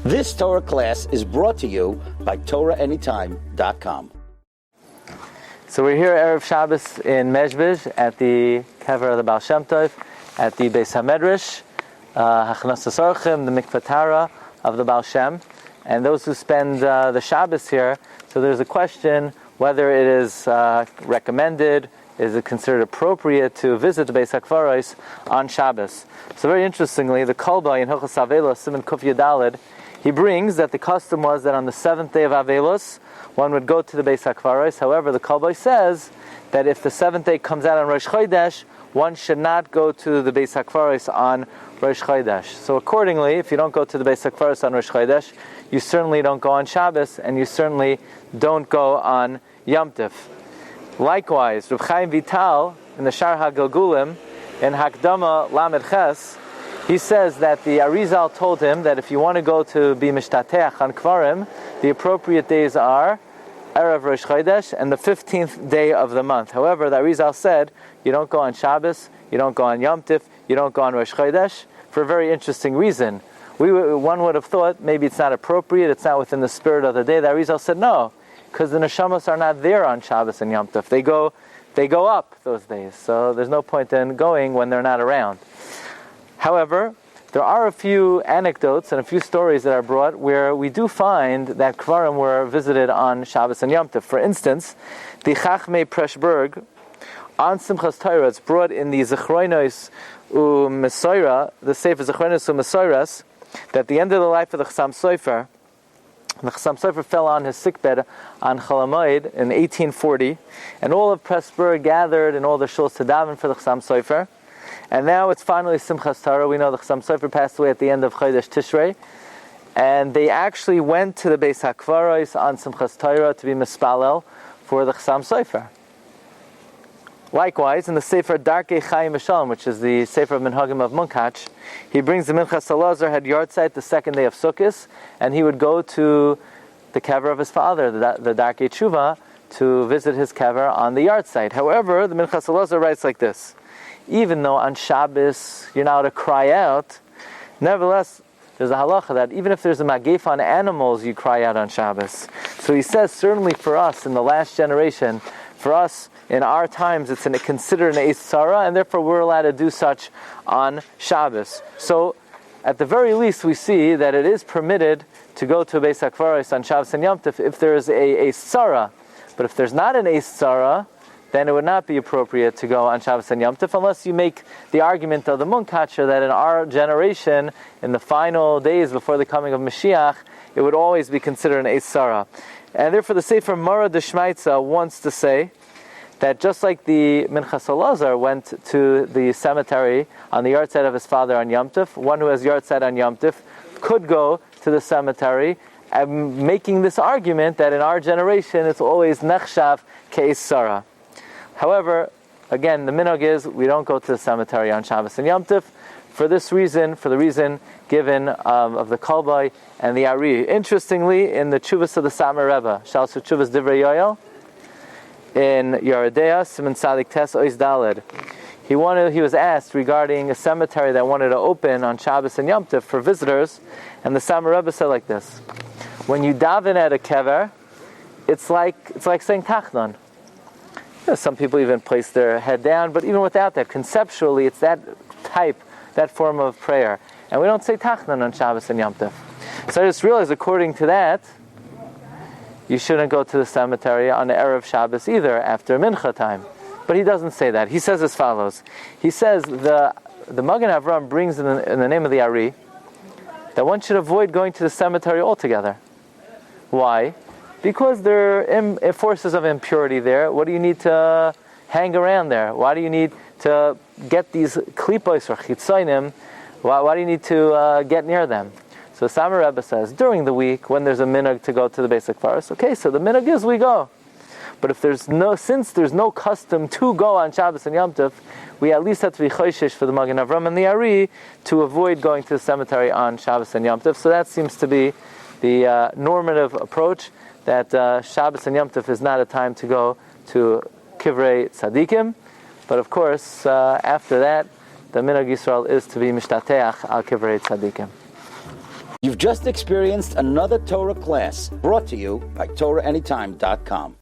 This Torah class is brought to you by TorahAnytime.com. So we're here Erev Shabbos in Medzhybizh at the Kever of the Baal Shem Tov, at the Beis HaMedrash, Hachnasas Orchim, the Mikveh Tara of the Baal Shem, and those who spend the Shabbos here. So there's a question whether it is recommended, is it considered appropriate to visit the Beis HaKvaros on Shabbos. So very interestingly, the Kolba in Hilchos Avelos, Siman Kuf Yudalid, he brings that the custom was that on the seventh day of Avelos, one would go to the Beis HaKvaros. However, the Kolba says that if the seventh day comes out on Rosh Chodesh, one should not go to the Beis HaKvaros on Rosh Chodesh. So accordingly, if you don't go to the Beis HaKvaros on Rosh Chodesh, you certainly don't go on Shabbos, and you certainly don't go on Yom Tov. Likewise, Reb Chaim Vital, in the Shar HaGilgulim, in Hakdama Lamed Ches, he says that the Arizal told him that if you want to go to be Mishtateach on Kvarim, the appropriate days are Erev Rosh Chodesh and the 15th day of the month. However, the Arizal said, you don't go on Shabbos, you don't go on Yom Tov, you don't go on Rosh Chodesh, for a very interesting reason. One would have thought maybe it's not appropriate, it's not within the spirit of the day. The Arizal said no, because the Neshamos are not there on Shabbos and Yom Tov. They go up those days, so there's no point in going when they're not around. However, there are a few anecdotes and a few stories that are brought where we do find that Kvarim were visited on Shabbos and Yom Tov. For instance, the Chachmei Preshberg on Simchas Torah, it's brought in the Zechronos U'Mesoira, the Sefer Zechronos U'Mesoiras, that at the end of the life of the Chassam Sofer, the Chassam Sofer fell on his sickbed on Chol Hamoed in 1840, and all of Preshberg gathered in all the shuls to daven for the Chassam Sofer. And now it's finally Simchas Torah. We know the Chassam Sofer passed away at the end of Chodesh Tishrei, and they actually went to the Beis HaKvaros on Simchas Torah to be mispalel for the Chassam Sofer. Likewise, in the Sefer Darkei Chaim V'Shalom, which is the Sefer of Minhagim of Munkach, he brings the Minchas Elazar had Yartzeit the second day of Sukkot, and he would go to the Kever of his father, the Darkei Tshuva, to visit his Kever on the Yartzeit. However, the Minchas Elazar writes like this: even though on Shabbos you're not allowed to cry out, nevertheless, there's a halacha that even if there's a magef on animals, you cry out on Shabbos. So he says, certainly for us in the last generation, for us in our times, it's considered an Eis Tzara, and therefore we're allowed to do such on Shabbos. So at the very least, we see that it is permitted to go to a Beis HaKvaros on Shabbos and Yom Tov if there is a Eis Tzara. But if there's not an Eis Tzara, then it would not be appropriate to go on Shabbos and Yom Tov, unless you make the argument of the Munkacher that in our generation, in the final days before the coming of Mashiach, it would always be considered an Eis Tzara. And therefore the Sefer Mara D'Shmaitza wants to say that just like the Minchas Elazar went to the cemetery on the Yartzeit of his father on Yom Tov, one who has Yartzeit on Yom Tov could go to the cemetery, and making this argument that in our generation it's always Nechshav Ke'eis Tzara. However, again, the minhag is we don't go to the cemetery on Shabbos and Yom Tov for this reason, for the reason given of the Kolbai and the Ari. Interestingly, in the Tshuvas of the Satmar Rebbe, Shalsu Tshuvas Divrei Yoel, in Yeridea, Siman Sadik Tes Ois Daled, he was asked regarding a cemetery that wanted to open on Shabbos and Yom Tov for visitors, and the Satmar Rebbe said like this: when you daven at a kever, it's like saying Tachnon. Some people even place their head down, but even without that, conceptually, it's that form of prayer. And we don't say Tachnon on Shabbos and Yom Tov. So I just realized, according to that, you shouldn't go to the cemetery on the Erev Shabbos either, after Mincha time. But he doesn't say that. He says as follows. He says, the Magen Avram brings in the name of the Ari, that one should avoid going to the cemetery altogether. Why? Because there are forces of impurity there. What do you need to hang around there? Why do you need to get these klipos or chitzonim? Why do you need to get near them? So Satmar Rebbe says, during the week, when there's a minhag to go to the Beis HaKvaros, okay, so the minhag is we go. But since there's no custom to go on Shabbos and Yom Tov, we at least have to be choishish for the Magen Avram and the Ari to avoid going to the cemetery on Shabbos and Yom Tov. So that seems to be the normative approach, that Shabbos and Yom Tov is not a time to go to Kivrei Tzadikim. But of course, after that, the Minhag Yisrael is to be Mishtateach al Kivrei Tzadikim. You've just experienced another Torah class brought to you by TorahAnytime.com.